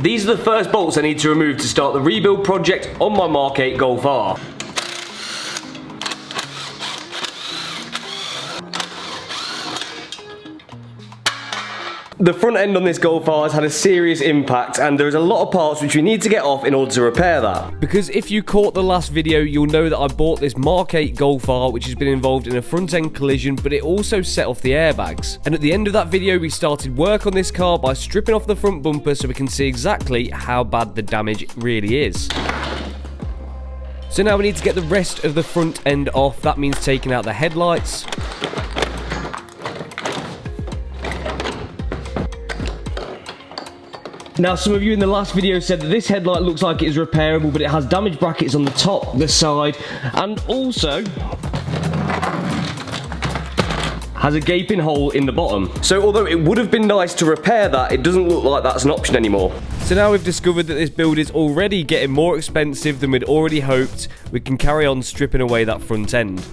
These are the first bolts I need to remove to start the rebuild project on my Mark 8 Golf R. The front end on this Golf R has had a serious impact, and there's a lot of parts which we need to get off in order to repair that. Because if you caught the last video, you'll know that I bought this Mark 8 Golf R, which has been involved in a front end collision, but it also set off the airbags. And at the end of that video, we started work on this car by stripping off the front bumper so we can see exactly how bad the damage really is. So now we need to get the rest of the front end off. That means taking out the headlights, now, some of you in the last video said that this headlight looks like it is repairable, but it has damaged brackets on the top, the side, and also has a gaping hole in the bottom. So although it would have been nice to repair that, it doesn't look like that's an option anymore. So now we've discovered that this build is already getting more expensive than we'd already hoped, we can carry on stripping away that front end.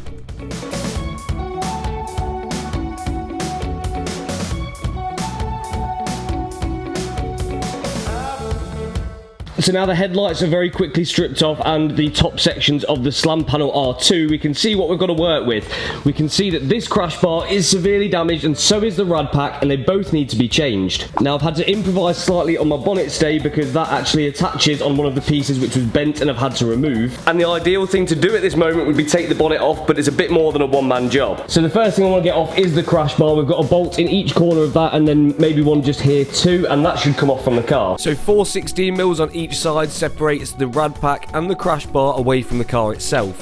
So now the headlights are very quickly stripped off and the top sections of the slam panel are too. We can see what we've got to work with. We can see that this crash bar is severely damaged and so is the rad pack, and they both need to be changed. Now I've had to improvise slightly on my bonnet stay because that actually attaches on one of the pieces which was bent and I've had to remove. And the ideal thing to do at this moment would be take the bonnet off, but it's a bit more than a one-man job. So the first thing I want to get off is the crash bar. We've got a bolt in each corner of that and then maybe one just here too, and that should come off from the car. So 4 16mm on each side separates the rad pack and the crash bar away from the car itself.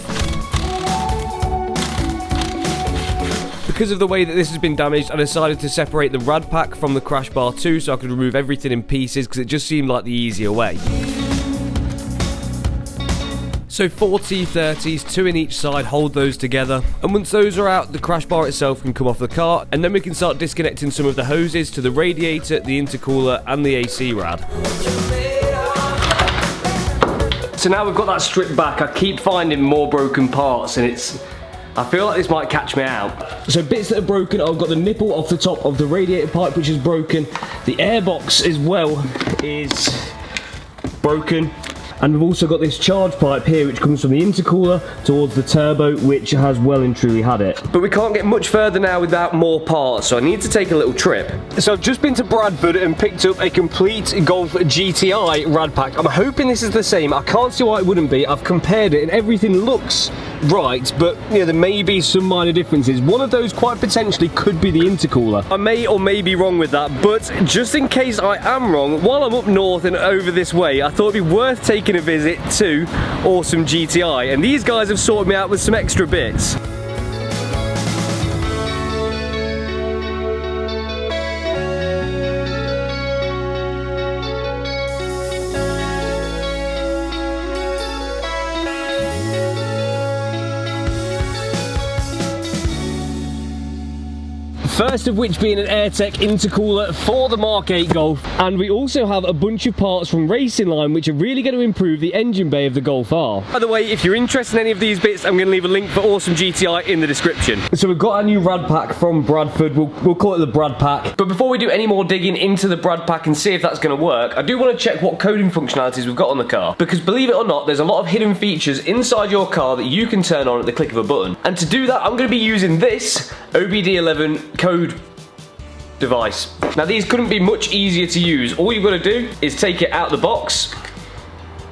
Because of the way that this has been damaged, I decided to separate the rad pack from the crash bar too, so I could remove everything in pieces because it just seemed like the easier way. So 4 T30s, 2 in each side, hold those together, and once those are out, the crash bar itself can come off the car, and then we can start disconnecting some of the hoses to the radiator, the intercooler and the AC rad. So now we've got that stripped back, I keep finding more broken parts and I feel like this might catch me out. So bits that are broken, I've got the nipple off the top of the radiator pipe which is broken. The airbox as well is broken. And we've also got this charge pipe here which comes from the intercooler towards the turbo, which has well and truly had it. But we can't get much further now without more parts, so I need to take a little trip. So I've just been to Bradford and picked up a complete Golf GTI rad pack. I'm hoping this is the same. I can't see why it wouldn't be. I've compared it and everything looks right, but yeah, there may be some minor differences. One of those quite potentially could be the intercooler. I may or may be wrong with that, but just in case I am wrong, while I'm up north and over this way, I thought it'd be worth taking a visit to Awesome GTI, and these guys have sorted me out with some extra bits. First of which being an AirTech intercooler for the Mark 8 Golf, and we also have a bunch of parts from Racing Line which are really going to improve the engine bay of the Golf R. By the way, if you're interested in any of these bits, I'm going to leave a link for Awesome GTI in the description. So we've got our new rad pack from Bradford, we'll call it the Brad pack. But before we do any more digging into the Brad pack and see if that's going to work, I do want to check what coding functionalities we've got on the car, because believe it or not, there's a lot of hidden features inside your car that you can turn on at the click of a button. And to do that, I'm going to be using this OBD11 code device. Now these couldn't be much easier to use. All you've got to do is take it out the box.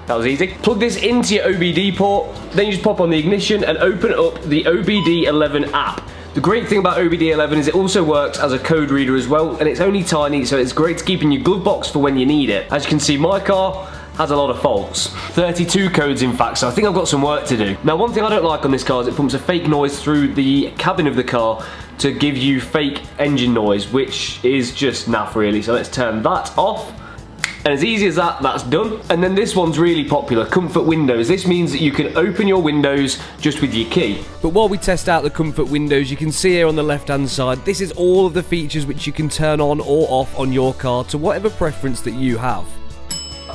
That was easy. Plug this into your OBD port, then you just pop on the ignition and open up the OBD11 app. The great thing about OBD11 is it also works as a code reader as well, and it's only tiny, so it's great to keep in your glove box for when you need it. As you can see, my car has a lot of faults. 32 codes in fact, so I think I've got some work to do. Now one thing I don't like on this car is it pumps a fake noise through the cabin of the car to give you fake engine noise, which is just naff really. So let's turn that off. And as easy as that, that's done. And then this one's really popular, comfort windows. This means that you can open your windows just with your key. But while we test out the comfort windows, you can see here on the left hand side, this is all of the features which you can turn on or off on your car to whatever preference that you have.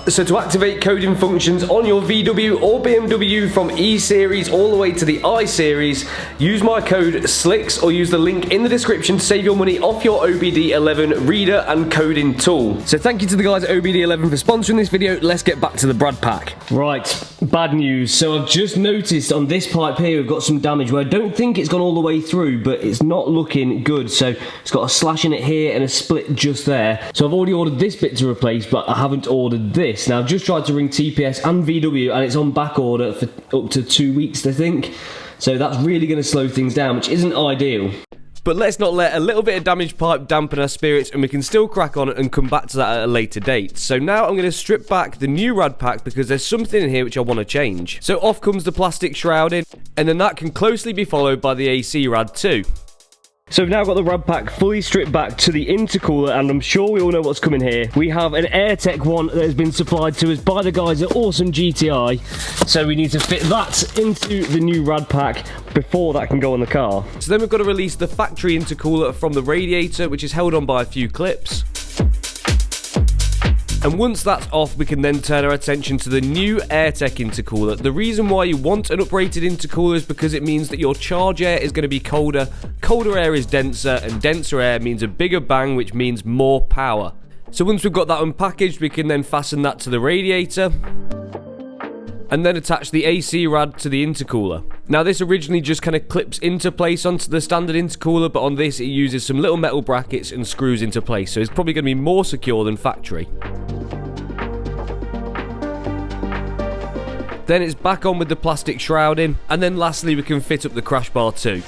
So to activate coding functions on your VW or BMW from E series all the way to the I series, use my code SLIX or use the link in the description to save your money off your OBD11 reader and coding tool. So thank you to the guys at OBD11 for sponsoring this video. Let's get back to the Brad pack. Right, bad news. So I've just noticed on this pipe here we've got some damage where I don't think it's gone all the way through, but it's not looking good. So it's got a slash in it here and a split just there. So I've already ordered this bit to replace, but I haven't ordered this. Now I've just tried to ring TPS and VW and it's on back order for up to 2 weeks, I think. So that's really going to slow things down, which isn't ideal. But let's not let a little bit of damaged pipe dampen our spirits, and we can still crack on and come back to that at a later date. So now I'm going to strip back the new rad pack because there's something in here which I want to change. So off comes the plastic shrouding, and then that can closely be followed by the AC rad too. So we've now got the rad pack fully stripped back to the intercooler, and I'm sure we all know what's coming here. We have an AirTech one that has been supplied to us by the guys at Awesome GTI. So we need to fit that into the new rad pack before that can go on the car. So then we've got to release the factory intercooler from the radiator, which is held on by a few clips. And once that's off, we can then turn our attention to the new AirTech intercooler. The reason why you want an uprated intercooler is because it means that your charge air is going to be colder, colder air is denser, and denser air means a bigger bang, which means more power. So once we've got that unpackaged, we can then fasten that to the radiator, and then attach the AC rad to the intercooler. Now this originally just kind of clips into place onto the standard intercooler, but on this it uses some little metal brackets and screws into place, so it's probably going to be more secure than factory. Then it's back on with the plastic shrouding, and then lastly we can fit up the crash bar too.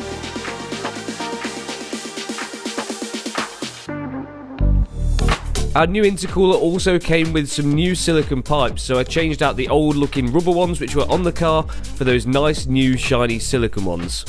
Our new intercooler also came with some new silicone pipes, so I changed out the old looking rubber ones which were on the car for those nice new shiny silicone ones.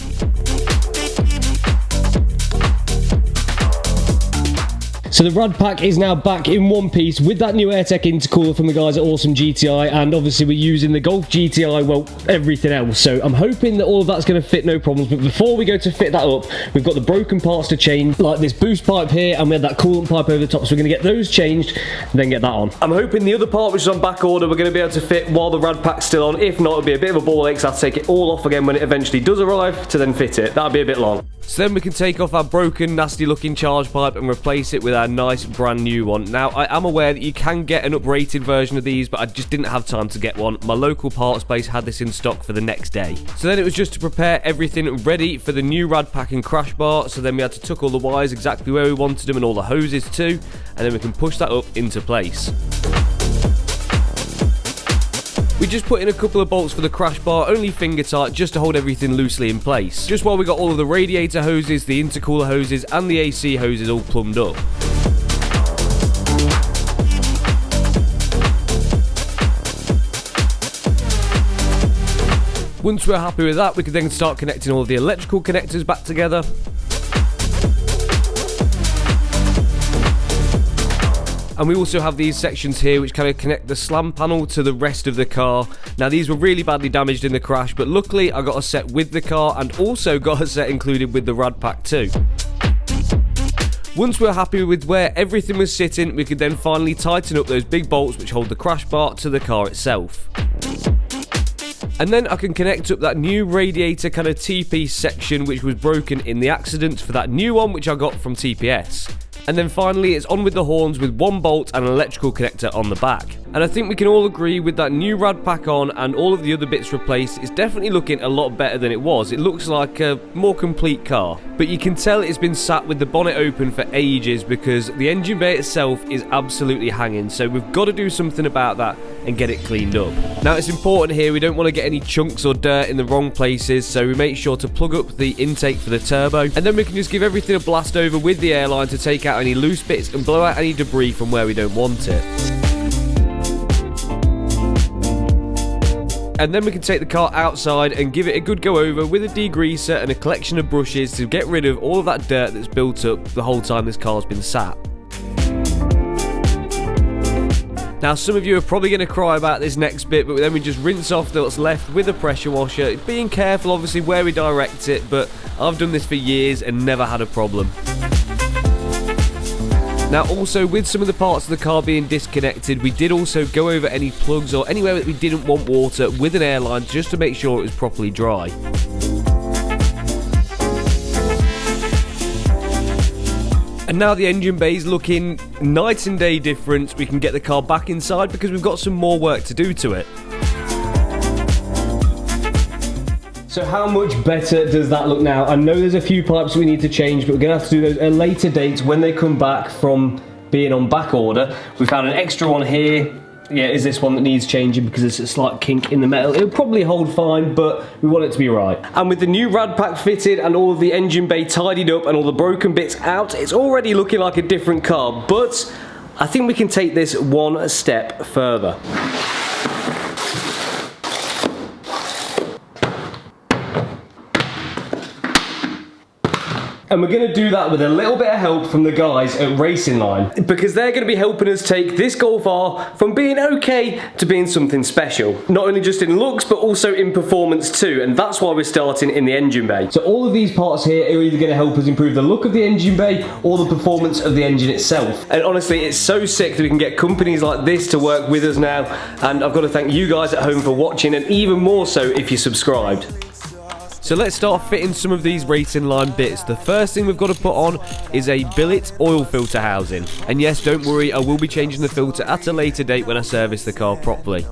So the rad pack is now back in one piece with that new AirTech intercooler from the guys at Awesome GTI, and obviously we're using the Golf GTI, well, everything else. So I'm hoping that all of that's going to fit no problems, but before we go to fit that up, we've got the broken parts to change, like this boost pipe here, and we had that coolant pipe over the top, so we're going to get those changed and then get that on. I'm hoping the other part, which is on back order, we're going to be able to fit while the rad pack's still on. If not, it'll be a bit of a ball ache, so I have to take it all off again when it eventually does arrive to then fit it. That'll be a bit long. So then we can take off our broken, nasty looking charge pipe and replace it with our nice brand new one. Now I am aware that you can get an uprated version of these, but I just didn't have time to get one. My local parts place had this in stock for the next day. So then it was just to prepare everything ready for the new rad pack and crash bar. So then we had to tuck all the wires exactly where we wanted them and all the hoses too, and then we can push that up into place. We just put in a couple of bolts for the crash bar, only finger tight, just to hold everything loosely in place. Just while we got all of the radiator hoses, the intercooler hoses and the AC hoses all plumbed up. Once we're happy with that, we can then start connecting all of the electrical connectors back together. And we also have these sections here which kind of connect the slam panel to the rest of the car. Now these were really badly damaged in the crash, but luckily I got a set with the car and also got a set included with the rad pack too. Once we're happy with where everything was sitting, we could then finally tighten up those big bolts which hold the crash bar to the car itself. And then I can connect up that new radiator kind of T-piece section which was broken in the accident for that new one which I got from TPS. And then finally it's on with the horns with one bolt and an electrical connector on the back. And I think we can all agree with that new rad pack on and all of the other bits replaced, it's definitely looking a lot better than it was. It looks like a more complete car. But you can tell it's been sat with the bonnet open for ages because the engine bay itself is absolutely hanging. So we've got to do something about that and get it cleaned up. Now it's important here, we don't want to get any chunks or dirt in the wrong places, so we make sure to plug up the intake for the turbo, and then we can just give everything a blast over with the airline to take out any loose bits and blow out any debris from where we don't want it. And then we can take the car outside and give it a good go over with a degreaser and a collection of brushes to get rid of all of that dirt that's built up the whole time this car's been sat. Now some of you are probably going to cry about this next bit, but then we just rinse off what's left with a pressure washer, being careful obviously where we direct it, but I've done this for years and never had a problem. Now also, with some of the parts of the car being disconnected, we did also go over any plugs or anywhere that we didn't want water with an airline just to make sure it was properly dry. And now the engine bay is looking night and day different. We can get the car back inside because we've got some more work to do to it. So how much better does that look now? I know there's a few pipes we need to change, but we're going to have to do those at a later date when they come back from being on back order. We found an extra one here. Yeah, is this one that needs changing because there's a slight kink in the metal. It'll probably hold fine, but we want it to be right. And with the new rad pack fitted and all of the engine bay tidied up and all the broken bits out, it's already looking like a different car, but I think we can take this one step further. And we're going to do that with a little bit of help from the guys at Racing Line, because they're going to be helping us take this Golf R from being okay to being something special. Not only just in looks, but also in performance too, and that's why we're starting in the engine bay. So all of these parts here are either going to help us improve the look of the engine bay or the performance of the engine itself. And honestly, it's so sick that we can get companies like this to work with us now, and I've got to thank you guys at home for watching, and even more so if you're subscribed. So let's start fitting some of these Racing Line bits. The first thing we've got to put on is a billet oil filter housing. And yes, don't worry, I will be changing the filter at a later date when I service the car properly.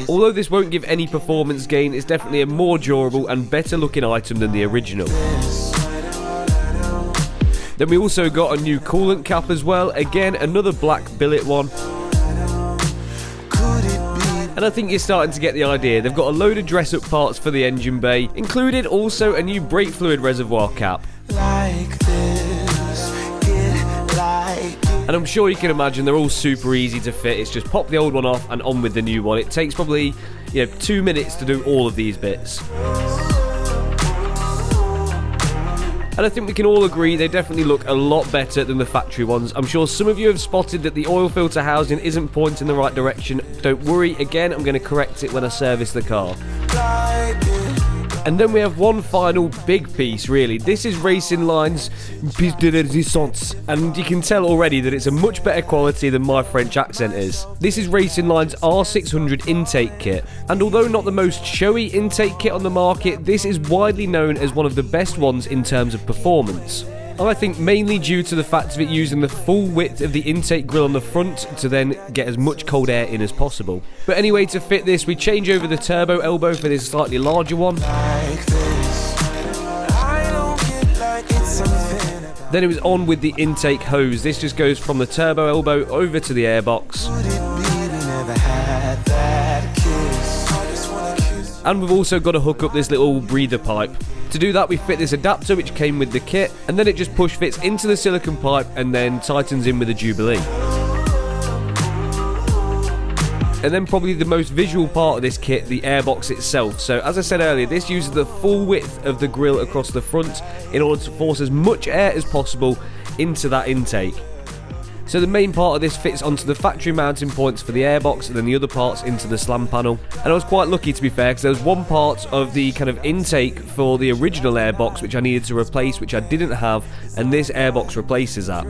Although this won't give any performance gain, it's definitely a more durable and better looking item than the original. Then we also got a new coolant cap as well. Again, another black billet one. And I think you're starting to get the idea. They've got a load of dress-up parts for the engine bay, included also a new brake fluid reservoir cap. And I'm sure you can imagine they're all super easy to fit. It's just pop the old one off and on with the new one. It takes probably 2 minutes to do all of these bits. And I think we can all agree they definitely look a lot better than the factory ones. I'm sure some of you have spotted that the oil filter housing isn't pointing in the right direction. Don't worry, again, I'm going to correct it when I service the car. And then we have one final big piece, really. This is Racing Line's piece de résistance, and you can tell already that it's a much better quality than my French accent is. This is Racing Line's R600 intake kit, and although not the most showy intake kit on the market, this is widely known as one of the best ones in terms of performance. And I think mainly due to the fact of it using the full width of the intake grille on the front to then get as much cold air in as possible. But anyway, to fit this, we change over the turbo elbow for this slightly larger one. Then it was on with the intake hose. This just goes from the turbo elbow over to the airbox. And we've also got to hook up this little breather pipe. To do that, we fit this adapter which came with the kit, and then it just push fits into the silicone pipe and then tightens in with a Jubilee. And then probably the most visual part of this kit, the airbox itself. So as I said earlier, this uses the full width of the grille across the front in order to force as much air as possible into that intake. So the main part of this fits onto the factory mounting points for the airbox, and then the other parts into the slam panel. And I was quite lucky, to be fair, because there was one part of the kind of intake for the original airbox which I needed to replace, which I didn't have, and this airbox replaces that.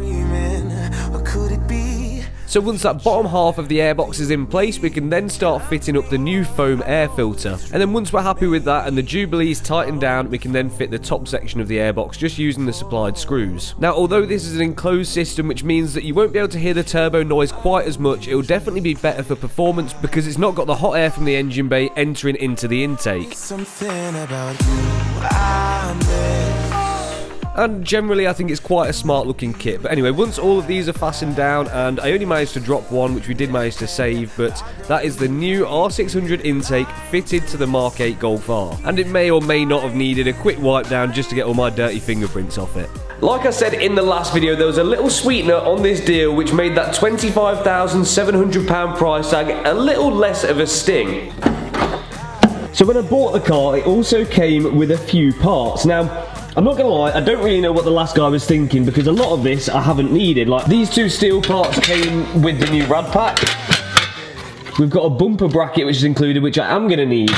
So once that bottom half of the airbox is in place, we can then start fitting up the new foam air filter. And then once we're happy with that and the Jubilee is tightened down, we can then fit the top section of the airbox just using the supplied screws. Now, although this is an enclosed system, which means that you won't be able to hear the turbo noise quite as much, it will definitely be better for performance because it's not got the hot air from the engine bay entering into the intake. And generally I think it's quite a smart looking kit. But anyway, once all of these are fastened down, and I only managed to drop one, which we did manage to save, but that is the new R600 intake fitted to the Mark 8 Golf R. And it may or may not have needed a quick wipe down just to get all my dirty fingerprints off it. Like I said in the last video, there was a little sweetener on this deal which made that £25,700 price tag a little less of a sting. So when I bought the car, it also came with a few parts. Now, I'm not gonna lie, I don't really know what the last guy was thinking because a lot of this I haven't needed. Like, these two steel parts came with the new rad pack. We've got a bumper bracket which is included, which I am gonna need.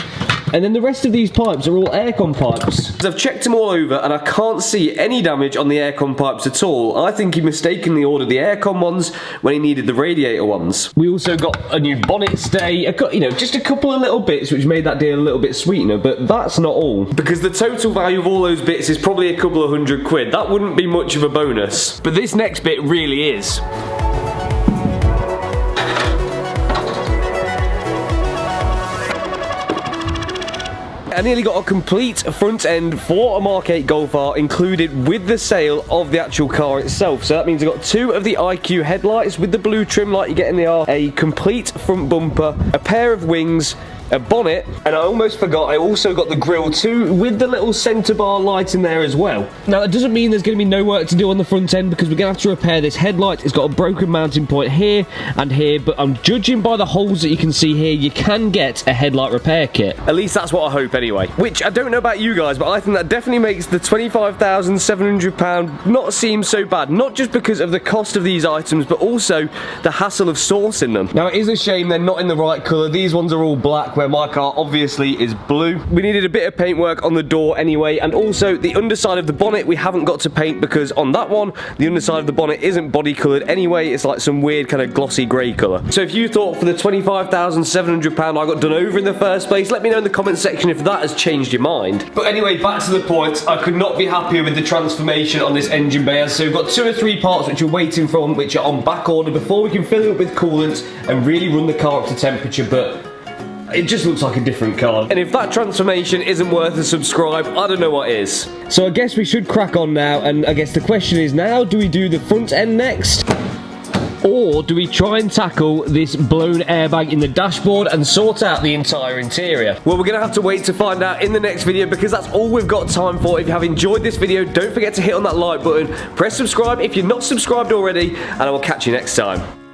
And then the rest of these pipes are all aircon pipes. I've checked them all over and I can't see any damage on the aircon pipes at all. I think he mistakenly ordered the aircon ones when he needed the radiator ones. We also got a new bonnet stay, you know, just a couple of little bits which made that deal a little bit sweetener, but that's not all. Because the total value of all those bits is probably a couple of £100. That wouldn't be much of a bonus. But this next bit really is. I nearly got a complete front end for a Mark 8 Golf R included with the sale of the actual car itself. So that means I got 2 of the IQ headlights with the blue trim like you get in the R, a complete front bumper, a pair of wings, a bonnet, and I almost forgot, I also got the grille too with the little centre bar light in there as well. Now that doesn't mean there's going to be no work to do on the front end because we're going to have to repair this headlight. It's got a broken mounting point here and here, but I'm judging by the holes that you can see here, you can get a headlight repair kit. At least that's what I hope anyway. Which, I don't know about you guys, but I think that definitely makes the £25,700 not seem so bad. Not just because of the cost of these items, but also the hassle of sourcing them. Now it is a shame they're not in the right colour. These ones are all black, where my car obviously is blue. We needed a bit of paintwork on the door anyway, and also the underside of the bonnet we haven't got to paint because on that one, the underside of the bonnet isn't body coloured anyway. It's like some weird kind of glossy grey colour. So if you thought for the £25,700 I got done over in the first place, let me know in the comment section if that has changed your mind. But anyway, back to the point, I could not be happier with the transformation on this engine bay. So we've got 2 or 3 parts which we're waiting for, which are on back order before we can fill it up with coolant and really run the car up to temperature, but it just looks like a different car. And if that transformation isn't worth a subscribe, I don't know what is. So I guess we should crack on now, and I guess the question is now, do we do the front end next? Or do we try and tackle this blown airbag in the dashboard and sort out the entire interior? Well, we're going to have to wait to find out in the next video because that's all we've got time for. If you have enjoyed this video, don't forget to hit on that like button, press subscribe if you're not subscribed already, and I will catch you next time.